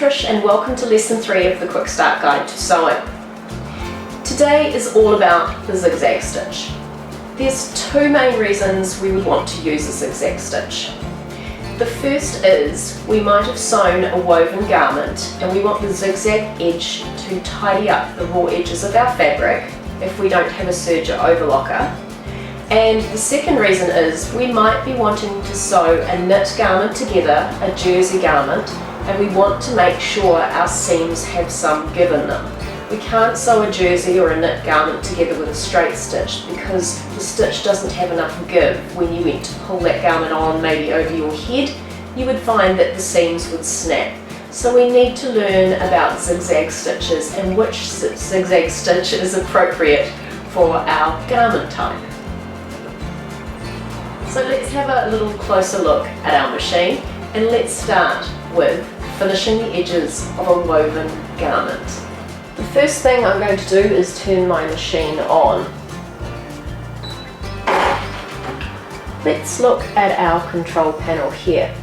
Trish and welcome to lesson 3 of the Quick Start Guide to Sewing. Today is all about the zigzag stitch. There's two main reasons we would want to use a zigzag stitch. The first is we might have sewn a woven garment and we want the zigzag edge to tidy up the raw edges of our fabric if we don't have a serger overlocker. And the second reason is we might be wanting to sew a knit garment together, a jersey garment, and we want to make sure our seams have some give in them. We can't sew a jersey or a knit garment together with a straight stitch because the stitch doesn't have enough give. When you went to pull that garment on maybe over your head, you would find that the seams would snap. So we need to learn about zigzag stitches and which zigzag stitch is appropriate for our garment type. So let's have a little closer look at our machine and let's start with finishing the edges of a woven garment. The first thing I'm going to do is turn my machine on. Let's look at our control panel here.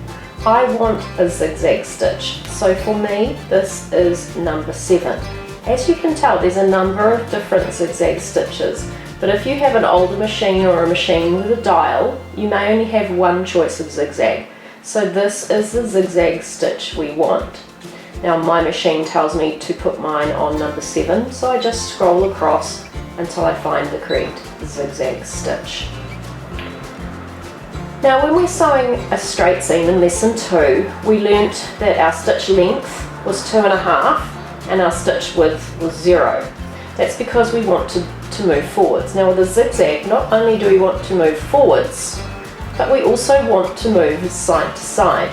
I want a zigzag stitch, so for me this is number 7. As you can tell, there's a number of different zigzag stitches. But if you have an older machine or a machine with a dial, you may only have one choice of zigzag. So this is the zigzag stitch we want. Now my machine tells me to put mine on number 7, so I just scroll across until I find the correct zigzag stitch. Now when we're sewing a straight seam in lesson 2, we learnt that our stitch length was 2.5 and our stitch width was 0. That's because we want to move forwards. Now with a zigzag, not only do we want to move forwards, but we also want to move side to side.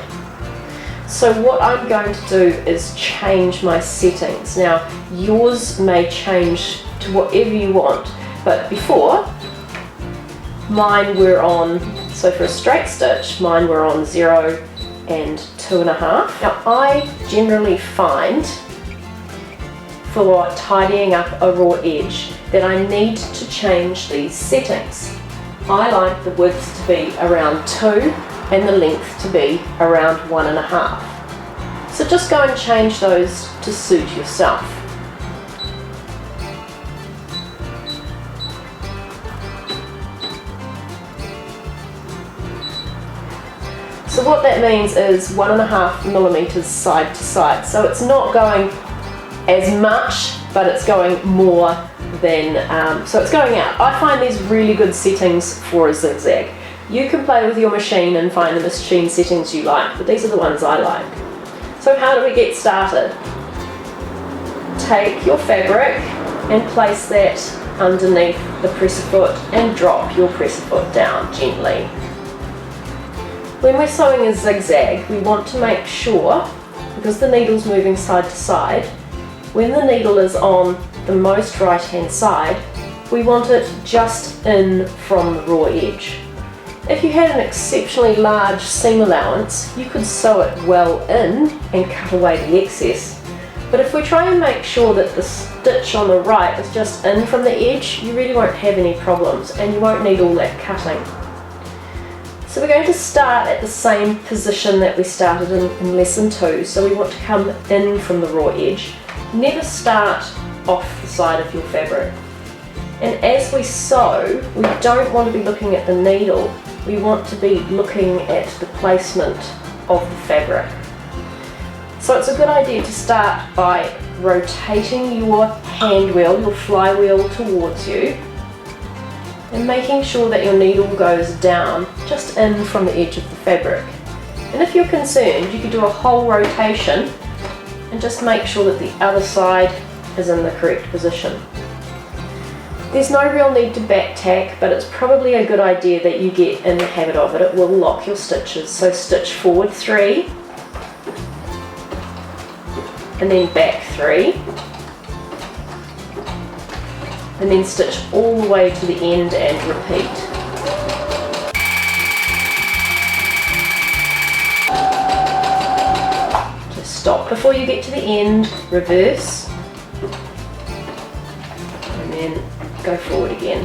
So what I'm going to do is change my settings. Now yours may change to whatever you want, but before, mine were on, so for a straight stitch, mine were on 0 and 2.5. Now I generally find for tidying up a raw edge that I need to change these settings. I like the width to be around 2 and the length to be around 1.5. So just go and change those to suit yourself. So what that means is 1.5 millimeters side to side. So it's not going as much, but it's going more than, so it's going out. I find these really good settings for a zigzag. You can play with your machine and find the machine settings you like, but these are the ones I like. So how do we get started? Take your fabric and place that underneath the presser foot and drop your presser foot down gently. When we're sewing a zigzag, we want to make sure, because the needle's moving side to side, when the needle is on the most right hand side, we want it just in from the raw edge. If you had an exceptionally large seam allowance, you could sew it well in and cut away the excess. But if we try and make sure that the stitch on the right is just in from the edge, you really won't have any problems and you won't need all that cutting. So we're going to start at the same position that we started in lesson 2, so we want to come in from the raw edge. Never start off the side of your fabric. And as we sew, we don't want to be looking at the needle, we want to be looking at the placement of the fabric. So it's a good idea to start by rotating your hand wheel, your flywheel towards you, and making sure that your needle goes down just in from the edge of the fabric. And if you're concerned, you could do a whole rotation and just make sure that the other side is in the correct position. There's no real need to back tack, but it's probably a good idea that you get in the habit of it. It will lock your stitches. So stitch forward 3, and then back 3, and then stitch all the way to the end and repeat. Stop before you get to the end, reverse, and then go forward again.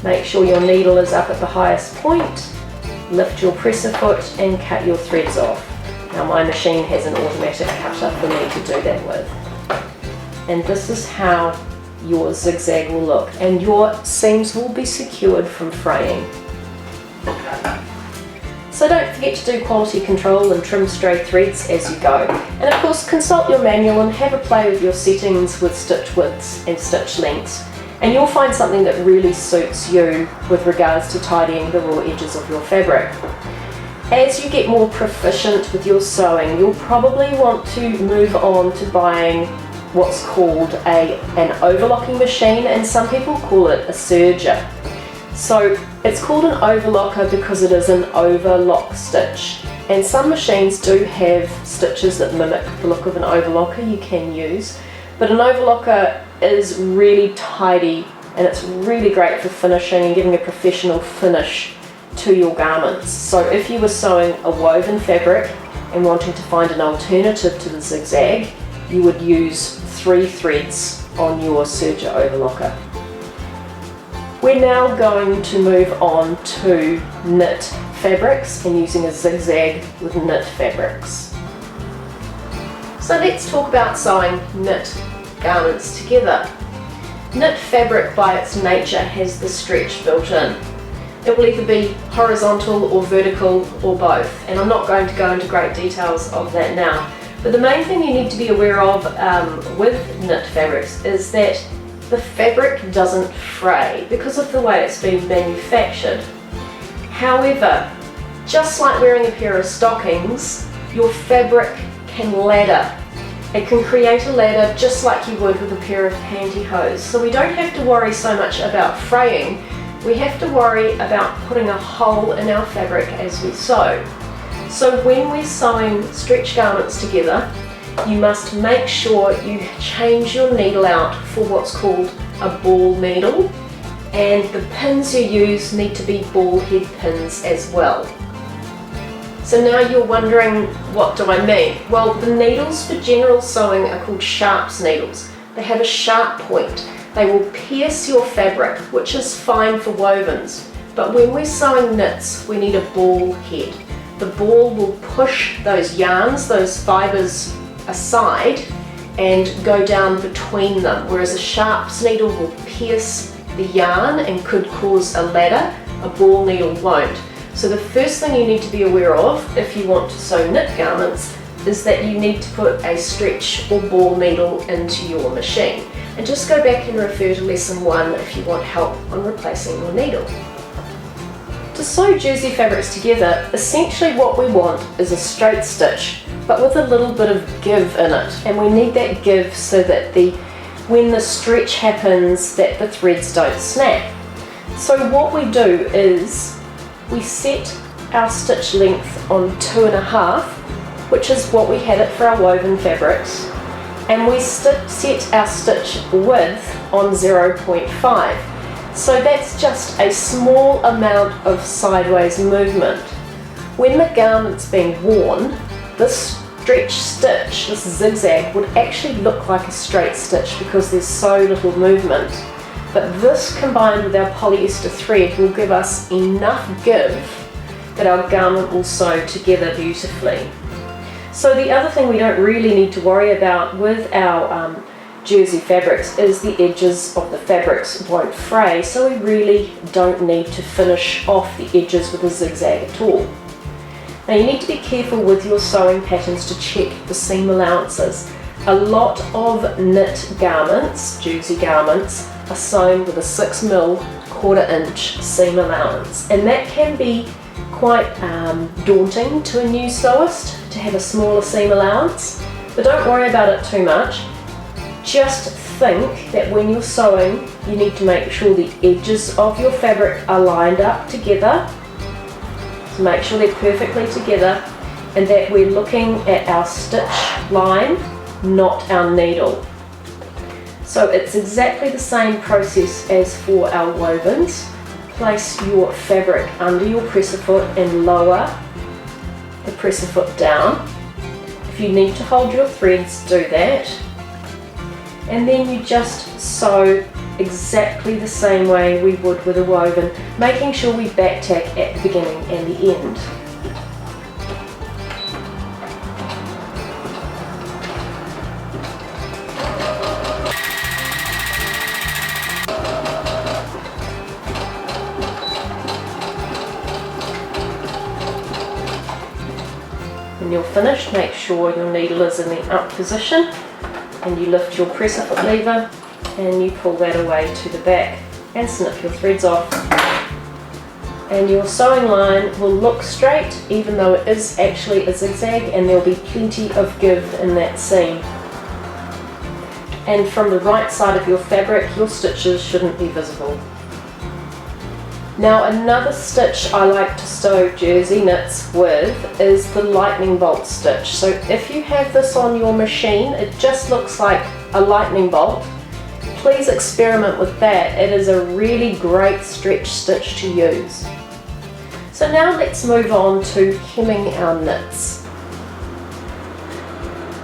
Make sure your needle is up at the highest point, lift your presser foot and cut your threads off. Now my machine has an automatic cutter for me to do that with. And this is how your zigzag will look, and your seams will be secured from fraying. So don't forget to do quality control and trim stray threads as you go. And of course consult your manual and have a play with your settings with stitch widths and stitch lengths, and you'll find something that really suits you with regards to tidying the raw edges of your fabric. As you get more proficient with your sewing, you'll probably want to move on to buying what's called an overlocking machine, and some people call it a serger. So it's called an overlocker because it is an overlock stitch, and some machines do have stitches that mimic the look of an overlocker you can use, but an overlocker is really tidy and it's really great for finishing and giving a professional finish to your garments. So if you were sewing a woven fabric and wanting to find an alternative to the zigzag, you would use 3 threads on your serger overlocker. We're now going to move on to knit fabrics and using a zigzag with knit fabrics. So let's talk about sewing knit garments together. Knit fabric by its nature has the stretch built in. It will either be horizontal or vertical or both, and I'm not going to go into great details of that now. But the main thing you need to be aware of with knit fabrics is that the fabric doesn't fray because of the way it's been manufactured. However, just like wearing a pair of stockings, your fabric can ladder. It can create a ladder just like you would with a pair of pantyhose. So we don't have to worry so much about fraying, we have to worry about putting a hole in our fabric as we sew. So when we're sewing stretch garments together, you must make sure you change your needle out for what's called a ball needle, and the pins you use need to be ball head pins as well. So now you're wondering, what do I mean? Well, the needles for general sewing are called sharps needles. They have a sharp point. They will pierce your fabric, which is fine for wovens. But when we're sewing knits, we need a ball head. The ball will push those yarns, those fibres aside and go down between them, whereas a sharps needle will pierce the yarn and could cause a ladder. A ball needle won't. So the first thing you need to be aware of if you want to sew knit garments is that you need to put a stretch or ball needle into your machine. And just go back and refer to lesson 1 if you want help on replacing your needle. To sew jersey fabrics together, essentially what we want is a straight stitch, but with a little bit of give in it. And we need that give so that when the stretch happens, that the threads don't snap. So what we do is we set our stitch length on 2.5, which is what we had it for our woven fabrics, and we set our stitch width on 0.5. So that's just a small amount of sideways movement. When the garment's being worn, this stretch stitch, this zigzag, would actually look like a straight stitch because there's so little movement. But this combined with our polyester thread will give us enough give that our garment will sew together beautifully. So the other thing we don't really need to worry about with our jersey fabrics is the edges of the fabrics won't fray, so we really don't need to finish off the edges with a zigzag at all. Now you need to be careful with your sewing patterns to check the seam allowances. A lot of knit garments, jersey garments, are sewn with a 6mm 1/4 inch seam allowance, and that can be quite daunting to a new sewist to have a smaller seam allowance, but don't worry about it too much. Just think that when you're sewing, you need to make sure the edges of your fabric are lined up together, so make sure they're perfectly together, and that we're looking at our stitch line, not our needle. So it's exactly the same process as for our wovens. Place your fabric under your presser foot and lower the presser foot down. If you need to hold your threads, do that. And then you just sew exactly the same way we would with a woven, making sure we back tack at the beginning and the end. When you're finished, make sure your needle is in the up position and you lift your presser foot lever and you pull that away to the back and snip your threads off. And your sewing line will look straight even though it is actually a zigzag, and there'll be plenty of give in that seam. And from the right side of your fabric, your stitches shouldn't be visible. Now another stitch I like to sew jersey knits with is the lightning bolt stitch. So if you have this on your machine, it just looks like a lightning bolt. Please experiment with that. It is a really great stretch stitch to use. So now let's move on to hemming our knits.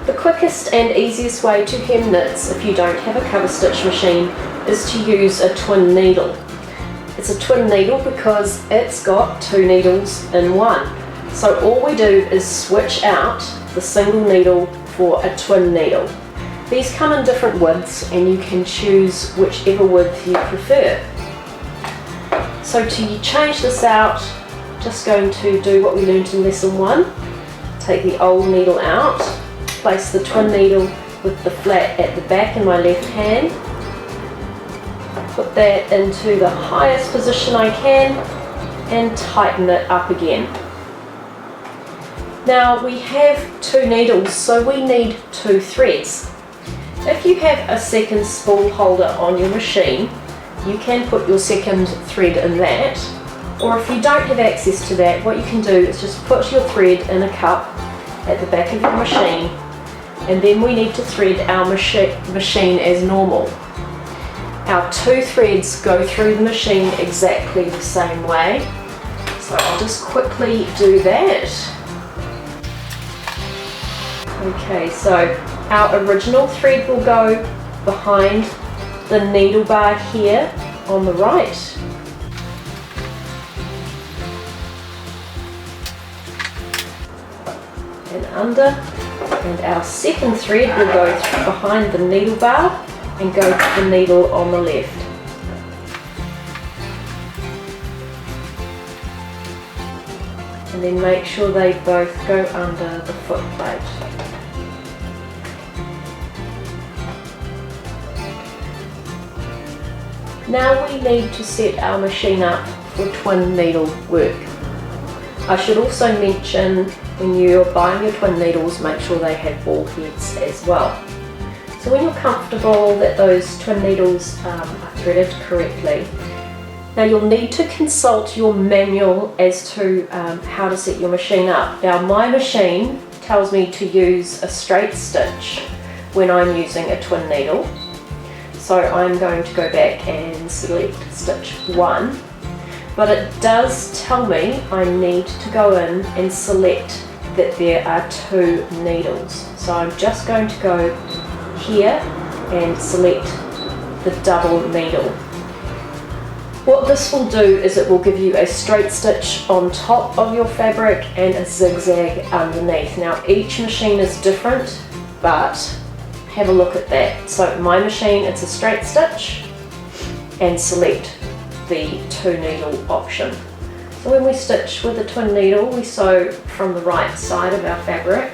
The quickest and easiest way to hem knits if you don't have a cover stitch machine is to use a twin needle. It's a twin needle because it's got two needles in one. So all we do is switch out the single needle for a twin needle. These come in different widths and you can choose whichever width you prefer. So to change this out, just going to do what we learned in lesson 1. Take the old needle out, place the twin needle with the flat at the back in my left hand, put that into the highest position I can and tighten it up again. Now we have two needles, so we need two threads. If you have a second spool holder on your machine, you can put your second thread in that, or if you don't have access to that, what you can do is just put your thread in a cup at the back of your machine, and then we need to thread our machine as normal. Our two threads go through the machine exactly the same way, so I'll just quickly do that. Okay, so our original thread will go behind the needle bar here on the right. And under, and our second thread will go behind the needle bar and go to the needle on the left. And then make sure they both go under the foot plate. Now we need to set our machine up for twin needle work. I should also mention, when you're buying your twin needles, make sure they have ball heads as well. So when you're comfortable that those twin needles are threaded correctly, now you'll need to consult your manual as to how to set your machine up. Now my machine tells me to use a straight stitch when I'm using a twin needle. So I'm going to go back and select stitch 1, but it does tell me I need to go in and select that there are two needles. So I'm just going to go here and select the double needle. What this will do is it will give you a straight stitch on top of your fabric and a zigzag underneath. Now each machine is different, but have a look at that. So my machine, it's a straight stitch, and select the two needle option. So when we stitch with a twin needle, we sew from the right side of our fabric.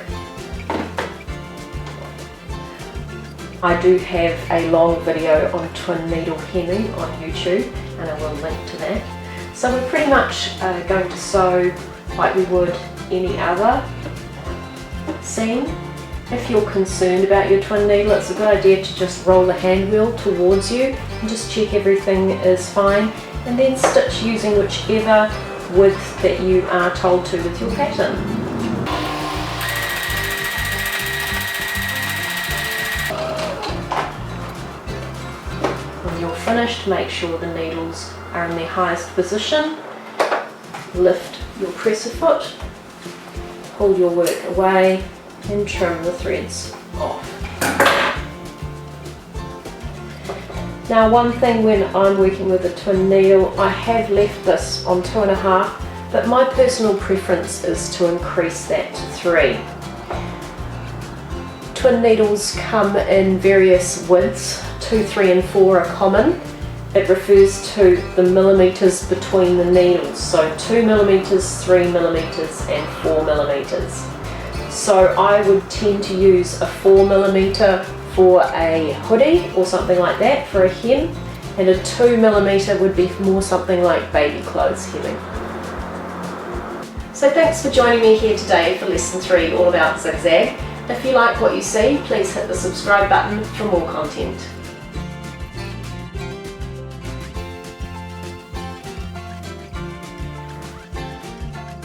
I do have a long video on twin needle hemming on YouTube, and I will link to that. So we're pretty much going to sew like we would any other seam. If you're concerned about your twin needle, it's a good idea to just roll the hand wheel towards you and just check everything is fine, and then stitch using whichever width that you are told to with your pattern. When you're finished, make sure the needles are in their highest position. Lift your presser foot, pull your work away and trim the threads off. Now one thing when I'm working with a twin needle, I have left this on 2.5, but my personal preference is to increase that to 3. Twin needles come in various widths, 2, 3 and 4 are common. It refers to the millimetres between the needles, so 2 millimetres, 3 millimetres and 4 millimetres. So I would tend to use a 4 millimetre for a hoodie or something like that for a hem, and a 2 millimetre would be more something like baby clothes hemming. So thanks for joining me here today for lesson 3 all about zigzag. If you like what you see, please hit the subscribe button for more content.